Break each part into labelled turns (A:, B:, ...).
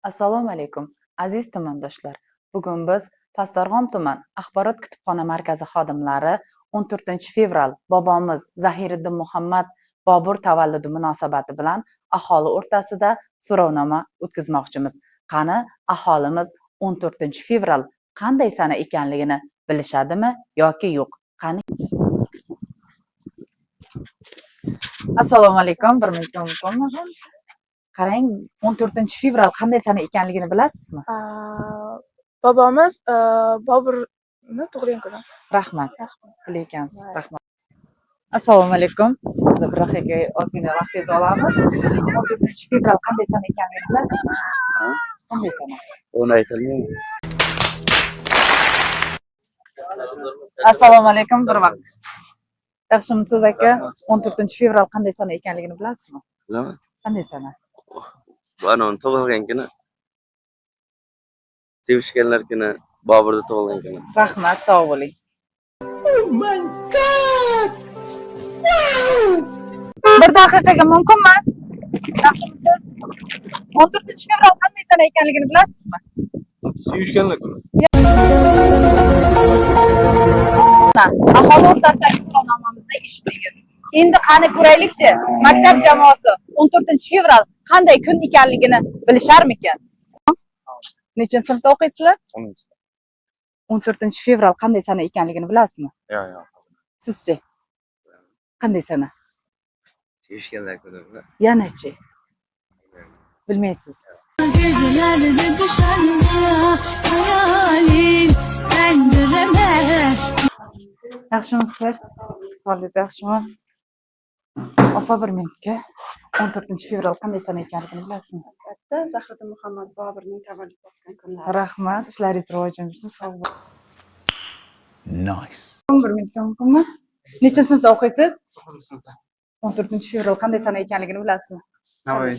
A: Assalomu alaykum, aziz tumandoshlar. Bugun biz Pastdarg'om tuman axborot kutubxona markazi xodimlari 14-fevral bobomiz Zahiriddin Muhammad Bobur tavalludi munosabati bilan aholi o'rtasida so'rovnoma o'tkazmoqchimiz. Qani aholimiz 14-fevral qanday sana ekanligini bilishadimi yoki yo'q? Qani Assalomu alaykum, bir minut mumkinmi? Qarang, 14-fevral qanday sana ekanligini bilasizmi?
B: Bobomiz Boburni tug'ilgan kuni.
A: Rahmat. Bilar ekansiz. Rahmat. Assalomu alaykum. Sizni bir daqiqa ozgina vaqtingizni olamiz. 14-fevral qanday sana ekanligini bilasizmi? Qanday sana?
C: Uni aytilmaydi.
A: Assalomu alaykum, bir vaqt. Yaxshimisiz aka? 14-fevral qanday sana ekanligini bilasizmi?
C: Bilaman.
A: Qanday sana?
C: Bani tug'ilgan kuni. Sevishganlar kuni, Boburda tug'ilgan kuni.
A: Rahmat, sog' bo'ling. Oh my god! Bir daqiqaga mumkinmi? Yaxshimisiz? 14-fevral qanday sana ekanligini bilasizmi?
C: Sevishganlar kuni.
A: Aholi o'rtasidagi so'rovnomamizni eshitdingiz. Endi qani ko'raylikchi, maktab jamoasi 14-fevral qanday kun ekanligini bilisharmikan? Nechinchi sinfda o'qiysizlar? 14-fevral qanday sana ekanligini bilasizmi?
C: Yo'q.
A: Sizchi? Qanday sana?
C: Sevishganlar kuni.
A: Yana-chi? Bilmaysiz.
D: Gecelerde düşenlere hayalin pencereme.
A: Yaxshimisizlar? Holat yaxshimi? Opa, bir minutga. 14-fevral qanday sana ekanligini bilasizmi?
B: Zahiriddin Muhammad Boburning tavallud topgan kunlari.
A: Rahmat, ishlaringiz rivojlanib yursin, sog' bo'ling.
C: Nice.
A: Bir minut mumkinmi? Nechinchi sinfda o'qiysiz? 14-fevral qanday sana ekanligini bilasizmi?
C: Navoiy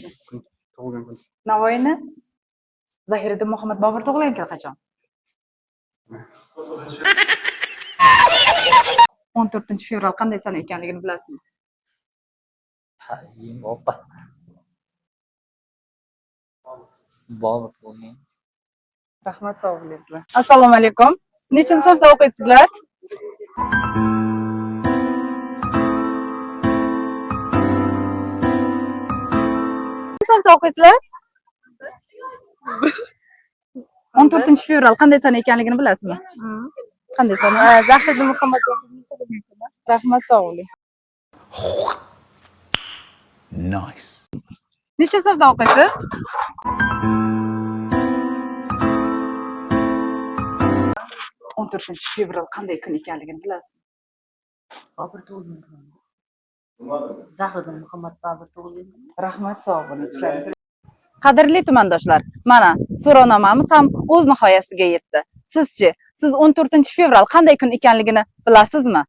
C: tug'ilgan kun.
A: Navoiyni Zahiriddin Muhammad Bobur tug'ilgan kun qachon? 14-fevral qanday sana ekanligini bilasizmi?
E: Opa. Bobur tug'ilgan.
A: Rahmat, sog' bo'linglar. Assalomu alaykum. Nechinchi sinfda o'qiysizlar? Sinfda o'qiysizlar? 14-fevral qanday sana ekanligini bilasizmi? Qanday sana?
B: Zahiriddin Muhammad Boburning tug'ilgan kuni.
A: Rahmat, sog' bo'ling.
C: Nice.
A: Necha sinfda o'qiysiz? 14-fevral qanday kun ekanligini bilasizmi?
D: Bobur tug'ilgan kuni. Zahiriddin Muhammad Bobur tug'ilgan kuni.
A: Rahmat, sog' bo'ling. Ishlaringiz. Qadrli tumandoshlar, mana so'rovnomamiz ham o'z nihoyasiga yetdi. Sizchi, siz 14-fevral qanday kun ekanligini bilasizmi?